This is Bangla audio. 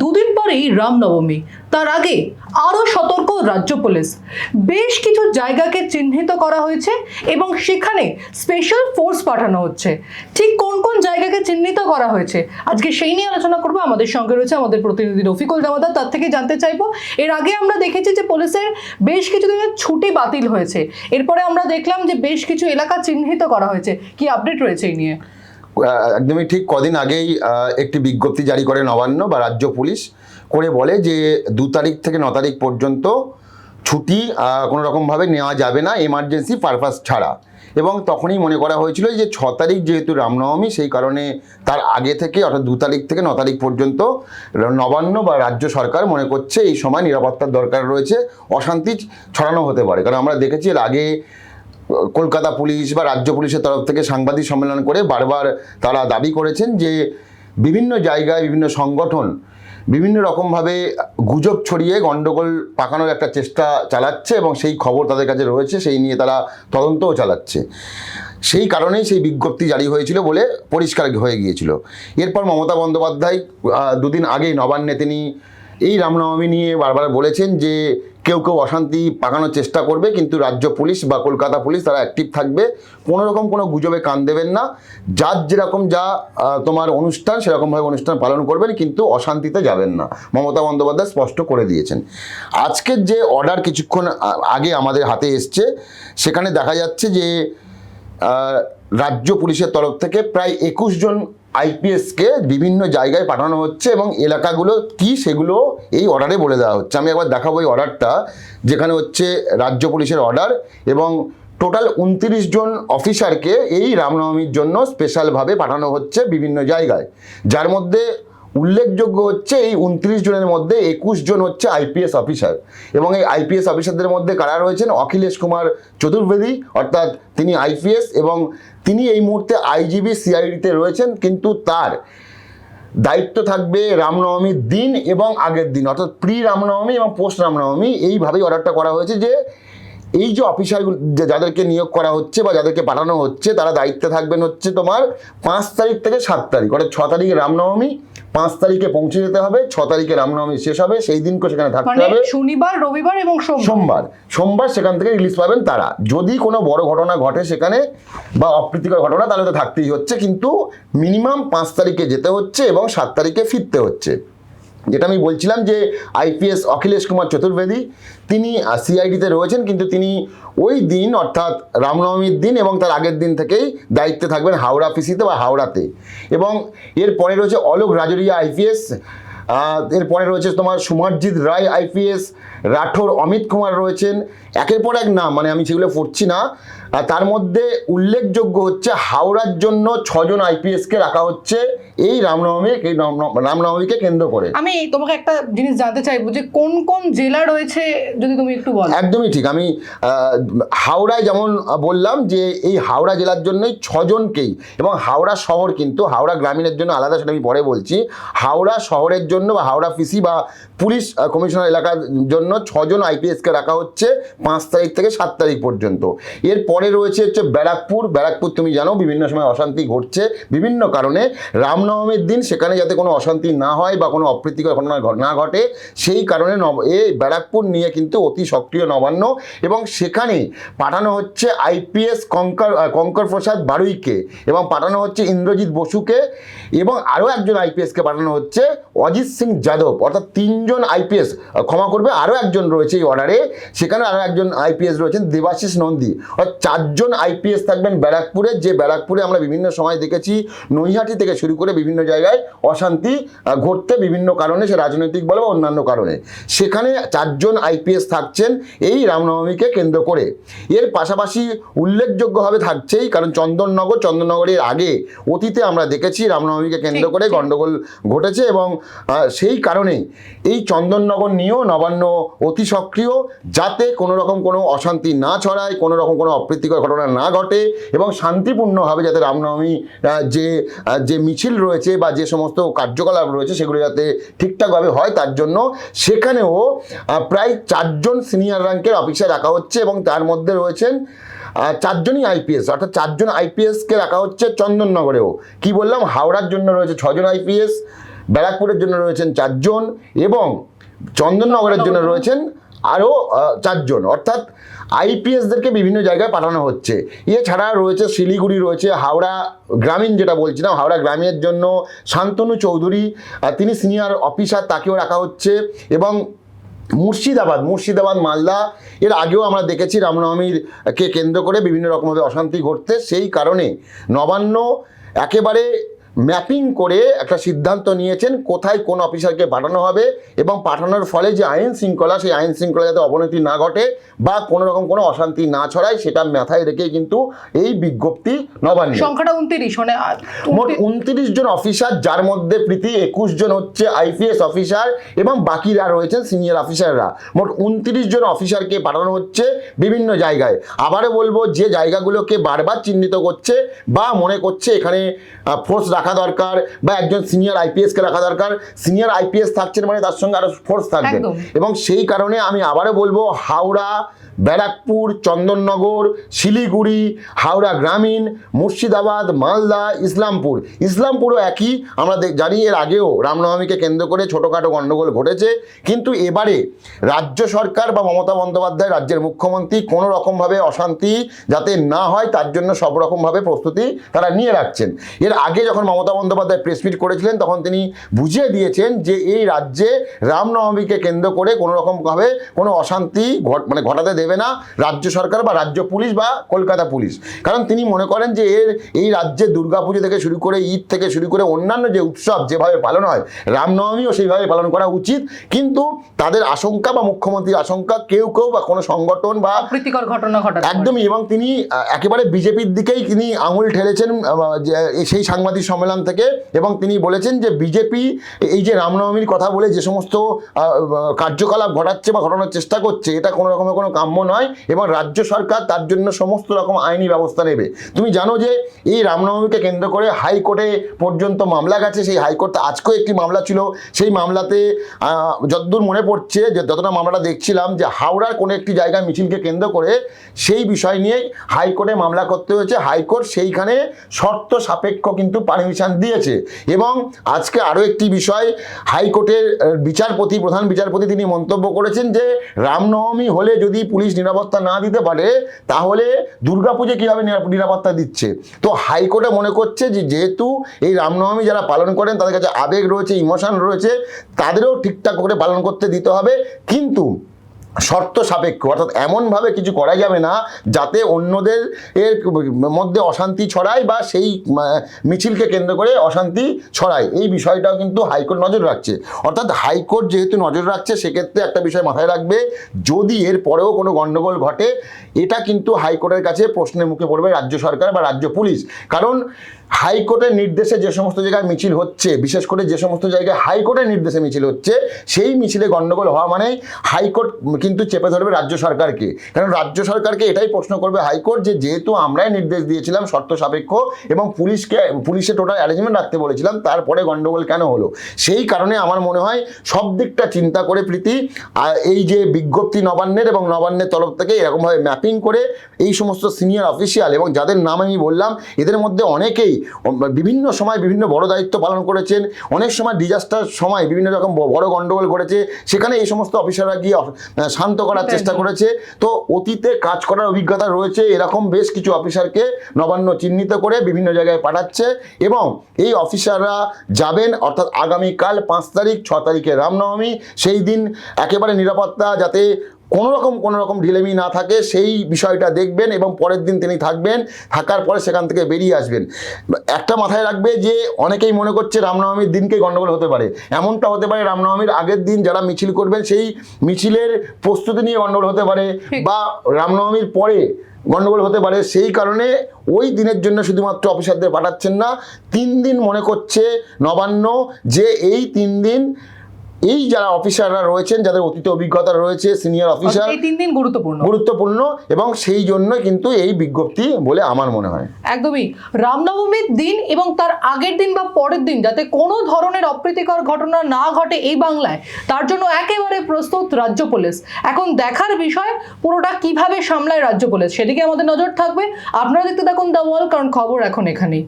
দুদিন পরেই রামনবমী, তার আগে আরো সতর্ক রাজ্য পুলিশ। বেশ কিছু জায়গাকে চিহ্নিত করা হয়েছে এবং সেখানে স্পেশাল ফোর্স পাঠানো হচ্ছে। ঠিক কোন কোন জায়গাকে চিহ্নিত করা হয়েছে আজকে সেই নিয়ে আলোচনা করবো। আমাদের সঙ্গে রয়েছে আমাদের প্রতিনিধি রফিকুল জামাদার, তার থেকে জানতে চাইবো। এর আগে আমরা দেখেছি যে পুলিশের বেশ কিছু দিনের ছুটি বাতিল হয়েছে, এরপরে আমরা দেখলাম যে বেশ কিছু এলাকা চিহ্নিত করা হয়েছে। কি আপডেট রয়েছে এই নিয়ে? একদমই ঠিক। কদিন আগেই একটি বিজ্ঞপ্তি জারি করে নবান্ন বা রাজ্য পুলিশ করে বলে যে 2 তারিখ থেকে 9 তারিখ পর্যন্ত ছুটি কোনো রকমভাবে নেওয়া যাবে না এমার্জেন্সি পারপাস ছাড়া। এবং তখনই মনে করা হয়েছিল যে 6 তারিখ যেহেতু রামনবমী, সেই কারণে তার আগে থেকে অর্থাৎ 2 তারিখ থেকে 9 তারিখ পর্যন্ত নবান্ন বা রাজ্য সরকার মনে করছে এই সময় নিরাপত্তার দরকার রয়েছে, অশান্তি ছড়ানো হতে পারে। কারণ আমরা দেখেছি এর আগে কলকাতা পুলিশ বা রাজ্য পুলিশের তরফ থেকে সাংবাদিক সম্মেলন করে বারবার তারা দাবি করেছেন যে বিভিন্ন জায়গায় বিভিন্ন সংগঠন বিভিন্ন রকমভাবে গুজব ছড়িয়ে গণ্ডগোল পাকানোর একটা চেষ্টা চালাচ্ছে এবং সেই খবর তাদের কাছে রয়েছে, সেই নিয়ে তারা তদন্তও চালাচ্ছে। সেই কারণেই সেই বিজ্ঞপ্তি জারি হয়েছিল বলে পরিষ্কার হয়ে গিয়েছিল। এরপর মমতা বন্দ্যোপাধ্যায় দুদিন আগেই নবান্নে তিনি এই রামনবমী নিয়ে বারবার বলেছেন যে কেউ কেউ অশান্তি পাকানোর চেষ্টা করবে, কিন্তু রাজ্য পুলিশ বা কলকাতা পুলিশ তারা অ্যাক্টিভ থাকবে, কোনো রকম কোনো গুজবে কান দেবেন না, যার যেরকম যা তোমার অনুষ্ঠান সেরকমভাবে অনুষ্ঠান পালন করবেন, কিন্তু অশান্তিতে যাবেন না। মমতা বন্দ্যোপাধ্যায় স্পষ্ট করে দিয়েছেন। আজকের যে অর্ডার কিছুক্ষণ আগে আমাদের হাতে এসছে, সেখানে দেখা যাচ্ছে যে রাজ্য পুলিশের তরফ থেকে প্রায় 21 জন আইপিএসকে বিভিন্ন জায়গায় পাঠানো হচ্ছে এবং এলাকাগুলো কি সেগুলো এই অর্ডারে বলে দেওয়া হচ্ছে। আমি একবার দেখাবো এই অর্ডারটা, যেখানে হচ্ছে রাজ্য পুলিশের অর্ডার এবং টোটাল 29 জন অফিসারকে এই রামনবমীর জন্য স্পেশালভাবে পাঠানো হচ্ছে বিভিন্ন জায়গায়। যার মধ্যে উল্লেখযোগ্য হচ্ছে এই 29 জনের মধ্যে 21 জন হচ্ছে আইপিএস অফিসার এবং এই আইপিএস অফিসারদের মধ্যে কারা রয়েছেন? অখিলেশ কুমার চতুর্বেদী, অর্থাৎ তিনি আইপিএস এবং তিনি এই মুহূর্তে আইজিবি সিআইডিতে রয়েছেন, কিন্তু তার দায়িত্ব থাকবে রামনবমীর দিন এবং আগের দিন, অর্থাৎ প্রি রামনবমী এবং পোস্ট রামনবমী। এইভাবেই অর্ডারটা করা হয়েছে যে এই যে অফিসারগুলো যাদেরকে নিয়োগ করা হচ্ছে বা যাদেরকে পাঠানো হচ্ছে তারা দায়িত্বে থাকবেন হচ্ছে তোমার 5 তারিখ থেকে 7 তারিখ, অর্থাৎ 6 তারিখে রামনবমী, 5 তারিখে পৌঁছে যেতে হবে, 6 তারিখে রামনবমী শেষ হবে, সেই দিনকে সেখানে থাকতে হবে। শনিবার, রবিবার এবং সোমবার সেখান থেকে রিলিজ পাবেন তারা। যদি কোনো বড় ঘটনা ঘটে সেখানে বা অপ্রীতিকর ঘটনা, তাহলে তো থাকতেই হচ্ছে, কিন্তু মিনিমাম 5 তারিখে যেতে হচ্ছে এবং 7 তারিখে ফিরতে হচ্ছে। যেটা আমি বলছিলাম যে আইপিএস অখিলেশ কুমার চতুর্বেদী তিনি সিআইডিতে রয়েছেন, কিন্তু তিনি ওই দিন অর্থাৎ রামনবমীর দিন এবং তার আগের দিন থেকেই দায়িত্বে থাকবেন হাওড়া পিসিতে বা হাওড়াতে। এবং এরপরে রয়েছে অলোক রাজরিয়া আইপিএস, এরপরে রয়েছে তোমার সুমারজিৎ রায় আইপিএস, রাঠোর অমিত কুমার রয়েছেন, একের পর এক নাম, মানে আমি সেগুলো পড়ছি না। তার মধ্যে উল্লেখযোগ্য হচ্ছে হাওড়ার জন্য 6 জন আইপিএসকে রাখা হচ্ছে এই রামনবমীকে কেন্দ্র করে। আমি তোমাকে একটা জিনিস জানতে চাইবো যে কোন কোন জেলা রয়েছে, যদি তুমি একটু বলো। একদমই ঠিক। আমি হাওড়ায় যেমন বললাম যে এই হাওড়া জেলার জন্যই 6 জনকেই, এবং হাওড়া শহর, কিন্তু হাওড়া গ্রামীণের জন্য আলাদা, সেটা আমি পরে বলছি। হাওড়া শহরের জন্য বা হাওড়া পিসি বা পুলিশ কমিশনার এলাকার জন্য 6 জন আইপিএসকে রাখা হচ্ছে 5 তারিখ থেকে 7 তারিখ পর্যন্ত। এরপরে রয়েছে হচ্ছে ব্যারাকপুর। তুমি জানো বিভিন্ন সময় অশান্তি ঘটছে বিভিন্ন কারণে। রামনবমীর দিন সেখানে যাতে কোনো অশান্তি না হয় বা কোনো অপ্রীতিকর ঘটনা না ঘটে, সেই কারণে এই ব্যারাকপুর নিয়ে কিন্তু অতি সক্রিয় নবান্ন, এবং সেখানে পাঠানো হচ্ছে আইপিএস কঙ্কর প্রসাদ বারুইকে, এবং পাঠানো হচ্ছে ইন্দ্রজিৎ বসুকে, এবং আরও একজন আইপিএসকে পাঠানো হচ্ছে অজিত সিং যাদব। অর্থাৎ 3 জন আইপিএস, ক্ষমা করবে, আরও একজন রয়েছে এই অর্ডারে, সেখানে আরও একজন আইপিএস রয়েছেন দেবাশিস নন্দী। অর্থাৎ 4 জন আইপিএস থাকবেন ব্যারাকপুরে, যে ব্যারাকপুরে আমরা বিভিন্ন সময় দেখেছি নৈহাটি থেকে শুরু করে বিভিন্ন জায়গায় অশান্তি ঘটতে বিভিন্ন কারণে, সে রাজনৈতিক বলে বা অন্যান্য কারণে। সেখানে 4 জন আইপিএস থাকছেন এই রামনবমীকে কেন্দ্র করে। এর পাশাপাশি উল্লেখযোগ্যভাবে থাকছেই, কারণ চন্দননগরের আগে অতীতে আমরা দেখেছি রামনবমীকে কেন্দ্র করে গণ্ডগোল ঘটেছে, এবং সেই কারণেই এই চন্দননগর নিয়েও নবান্ন অতি সক্রিয়, যাতে কোনো রকম কোনো অশান্তি না ছড়ায়, কোনো রকম কোনো অপ্রীতিকর ঘটনা না ঘটে, এবং শান্তিপূর্ণভাবে যাতে রামনবমী যে মিছিল রয়েছে বা যে সমস্ত কার্যকলাপ রয়েছে সেগুলো যাতে ঠিকঠাকভাবে হয়, তার জন্য সেখানেও প্রায় 4 জন সিনিয়র র্যাঙ্কের অফিসার রাখা হচ্ছে, এবং তার মধ্যে রয়েছেন 4 জনই আইপিএস, অর্থাৎ 4 জন আইপিএসকে রাখা হচ্ছে চন্দননগরেও। কি বললাম, হাওড়ার জন্য রয়েছে 6 জন আইপিএস, ব্যারাকপুরের জন্য রয়েছেন 4 জন এবং চন্দননগরের জন্য রয়েছেন আরও 4 জন, অর্থাৎ আইপিএসদেরকে বিভিন্ন জায়গায় পাঠানো হচ্ছে। এছাড়া রয়েছে শিলিগুড়ি, রয়েছে হাওড়া গ্রামীণ, যেটা বলছিলাম হাওড়া গ্রামীণের জন্য শান্তনু চৌধুরী, তিনি সিনিয়র অফিসার, তাকেও রাখা হচ্ছে। এবং মুর্শিদাবাদ মালদা, এর আগেও আমরা দেখেছি রামনবমীকে কেন্দ্র করে বিভিন্ন রকমভাবে অশান্তি ঘটতে, সেই কারণে নবান্ন একেবারে ম্যাপিং করে একটা সিদ্ধান্ত নিয়েছেন কোথায় কোন অফিসারকে পাঠানো হবে এবং পাঠানোর ফলে যে আইন শৃঙ্খলা, সেই আইন শৃঙ্খলা যাতে অবনতি না ঘটে বা কোনো রকম কোনো অশান্তি না ছড়ায়, সেটা মাথায় রেখে কিন্তু এই বিজ্ঞপ্তি নবান্ন। সংখ্যাটা 29, মানে মোট 29 জন অফিসার, যার মধ্যে প্রীতি 21 জন হচ্ছে আইপিএস অফিসার এবং বাকিরা রয়েছেন সিনিয়র অফিসাররা। মোট 29 জন অফিসারকে পাঠানো হচ্ছে বিভিন্ন জায়গায়। আবারও বলবো, যে জায়গাগুলোকে বারবার চিহ্নিত করছে বা মনে করছে এখানে ফোর্স রাখা দরকার বা একজন সিনিয়র আইপিএসকে রাখা দরকার, সিনিয়র আইপিএস থাকছেন মানে তার সঙ্গে আরো ফোর্স থাকবে। এবং সেই কারণে আমি আবারও বলবো, হাওড়া, ব্যারাকপুর, চন্দননগর, শিলিগুড়ি, হাওড়া গ্রামীণ, মুর্শিদাবাদ, মালদা, ইসলামপুরও একই। আমরা জানি এর আগেও রামনবমীকে কেন্দ্র করে ছোটোখাটো গণ্ডগোল ঘটেছে, কিন্তু এবারে রাজ্য সরকার বা মমতা বন্দ্যোপাধ্যায়, রাজ্যের মুখ্যমন্ত্রী, কোনো রকমভাবে অশান্তি যাতে না হয় তার জন্য সব রকমভাবে প্রস্তুতি তারা নিয়ে রাখছেন। এর আগে যখন মমতা বন্দ্যোপাধ্যায় প্রেস মিট করেছিলেন, তখন তিনি বুঝিয়ে দিয়েছেন যে এই রাজ্যে রামনবমীকে কেন্দ্র করে কোনো রকমভাবে কোনো অশান্তি ঘটাতে দেবে না রাজ্য সরকার বা রাজ্য পুলিশ বা কলকাতা পুলিশ। কারণ তিনি মনে করেন যে এই রাজ্যে দুর্গাপুজো থেকে শুরু করে, ঈদ থেকে শুরু করে অন্যান্য যে উৎসব যেভাবে পালন হয়, রামনবমীও সেইভাবে পালন করা উচিত। কিন্তু তাদের আশঙ্কা বা মুখ্যমন্ত্রীর আশঙ্কা কেউ বা কোনো সংগঠন বা অপ্রীতিকর ঘটনা ঘটাতে একদমই, এবং তিনি একেবারে বিজেপির দিকেই তিনি আঙুল ঠেলেছেন সেই সাংবাদিক সম্মেলন থেকে, এবং তিনি বলেছেন যে বিজেপি এই যে রামনবমীর কথা বলে যে সমস্ত কার্যকলাপ ঘটাচ্ছে বা ঘটানোর চেষ্টা করছে, এটা কোনো রকমের কোনো কাম্য নয় এবং রাজ্য সরকার তার জন্য সমস্ত রকম আইনি ব্যবস্থা নেবে। তুমি জানো যে এই রামনবমীকে কেন্দ্র করে হাইকোর্টে পর্যন্ত মামলা গেছে। সেই হাইকোর্টে আজকেও একটি মামলা ছিল। সেই মামলাতে যতদূর মনে পড়ছে, যে যতটা মামলাটা দেখছিলাম, যে হাওড়ার কোনো একটি জায়গায় মিছিলকে কেন্দ্র করে সেই বিষয় নিয়ে হাইকোর্টে মামলা করতে হয়েছে। হাইকোর্ট সেইখানে শর্ত সাপেক্ষ কিন্তু পারমিশন দিয়েছে। এবং আজকে আরও একটি বিষয়, হাইকোর্টের প্রধান বিচারপতি তিনি মন্তব্য করেছেন যে রামনবমী হলে যদি পুলিশ নিরাপত্তা না দিতে পারে, তাহলে দুর্গাপুজো কীভাবে নিরাপত্তা দিচ্ছে। তো হাইকোর্টে মনে করছে যে যেহেতু এই রামনবমী যারা পালন করেন তাদের কাছে আবেগ রয়েছে, ইমোশন রয়েছে, তাদেরও ঠিকঠাক করে পালন করতে দিতে হবে, কিন্তু শর্ত সাপেক্ষ, অর্থাৎ এমনভাবে কিছু করা যাবে না যাতে অন্যদের এর মধ্যে অশান্তি ছড়ায় বা সেই মিছিলকে কেন্দ্র করে অশান্তি ছড়ায়। এই বিষয়টাও কিন্তু হাইকোর্ট নজর রাখছে। অর্থাৎ হাইকোর্ট যেহেতু নজর রাখছে, সেক্ষেত্রে একটা বিষয় মাথায় রাখবে, যদি এর পরেও কোনো গণ্ডগোল ঘটে, এটা কিন্তু হাইকোর্টের কাছে প্রশ্নের মুখে পড়বে রাজ্য সরকার বা রাজ্য পুলিশ। কারণ হাইকোর্টের নির্দেশে যে সমস্ত জায়গায় মিছিল হচ্ছে, বিশেষ করে যে সমস্ত জায়গায় হাইকোর্টের নির্দেশে মিছিল হচ্ছে, সেই মিছিলে গণ্ডগোল হওয়া মানেই হাইকোর্ট কিন্তু চেপে ধরবে রাজ্য সরকারকে। কারণ রাজ্য সরকারকে এটাই প্রশ্ন করবে হাইকোর্ট, যে যেহেতু আমরাই নির্দেশ দিয়েছিলাম শর্ত সাপেক্ষ এবং পুলিশে টোটাল অ্যারেঞ্জমেন্ট রাখতে বলেছিলাম, তারপরে গণ্ডগোল কেন হলো। সেই কারণে আমার মনে হয় সব দিকটা চিন্তা করে প্রীতি এই যে বিজ্ঞপ্তি নবান্নের এবং নবান্নের তরফ থেকে এরকমভাবে ম্যাপিং করে এই সমস্ত সিনিয়র অফিসিয়াল এবং যাদের নাম আমি বললাম, এদের মধ্যে অনেকেই বিভিন্ন সময় বিভিন্ন বড় দায়িত্ব পালন করেছেন। অনেক সময় ডিজাস্টার সময় বিভিন্ন রকম বড় গণ্ডগোল ঘটেছে, সেখানে এই সমস্ত অফিসাররা গিয়ে শান্ত করার চেষ্টা করেছে। তো অতীতে কাজ করার অভিজ্ঞতা রয়েছে এরকম বেশ কিছু অফিসারকে নবান্ন চিহ্নিত করে বিভিন্ন জায়গায় পাঠাচ্ছে এবং এই অফিসাররা যাবেন, অর্থাৎ আগামীকাল 5 তারিখ 6 তারিখে রামনবমী, সেই দিন একেবারে নিরাপত্তা যাতে কোনো রকম ঢিলেমি না থাকে সেই বিষয়টা দেখবেন এবং পরের দিন তিনি থাকার পরে সেখান থেকে বেরিয়ে আসবেন। একটা মাথায় রাখবে যে অনেকেই মনে করছে রামনবমীর দিনকে গণ্ডগোল হতে পারে, এমনটা হতে পারে রামনবমীর আগের দিন যারা মিছিল করবেন সেই মিছিলের প্রস্তুতি নিয়ে গণ্ডগোল হতে পারে বা রামনবমীর পরে গণ্ডগোল হতে পারে। সেই কারণে ওই দিনের জন্য শুধুমাত্র অফিসারদের পাঠাচ্ছেন না, 3 দিন মনে করছে নবান্ন যে এই 3 দিন এই যারা অফিসাররা রয়েছেন, যাদের অতীত অভিজ্ঞতা রয়েছে, সিনিয়র অফিসার, এই 3 দিন গুরুত্বপূর্ণ এবং সেই জন্য কিন্তু এই বিজ্ঞপ্তি বলে আমার মনে হয়। একদমই রামনবমীর দিন এবং তার আগের দিন বা পরের দিন যাতে কোনো ধরনের অপ্রীতিকর ঘটনা না ঘটে এই বাংলায়, তার জন্য একেবারে প্রস্তুত রাজ্য পুলিশ। এখন দেখার বিষয় পুরোটা কিভাবে সামলায় রাজ্য পুলিশ, সেদিকে আমাদের নজর থাকবে। আপনারা দেখতে থাকুন দ্য ওয়াল, কারণ খবর এখন এখানেই।